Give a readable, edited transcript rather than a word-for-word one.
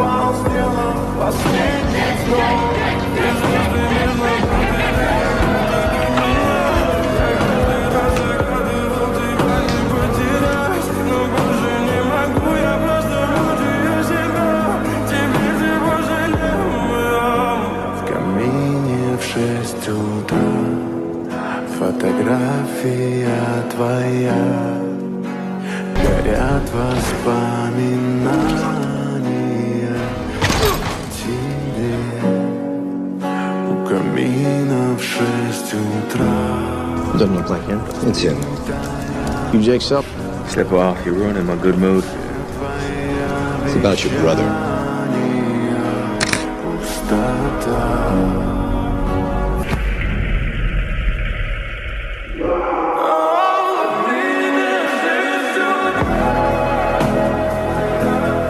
упал, сделал последний вдох. В 6 утра фотография твоя, горят воспоминания тебе. У камина в 6 утра. Doesn't look like him. It's him. You Jake's up? Slip off. You're ruining my good mood. It's about your brother. Пустота.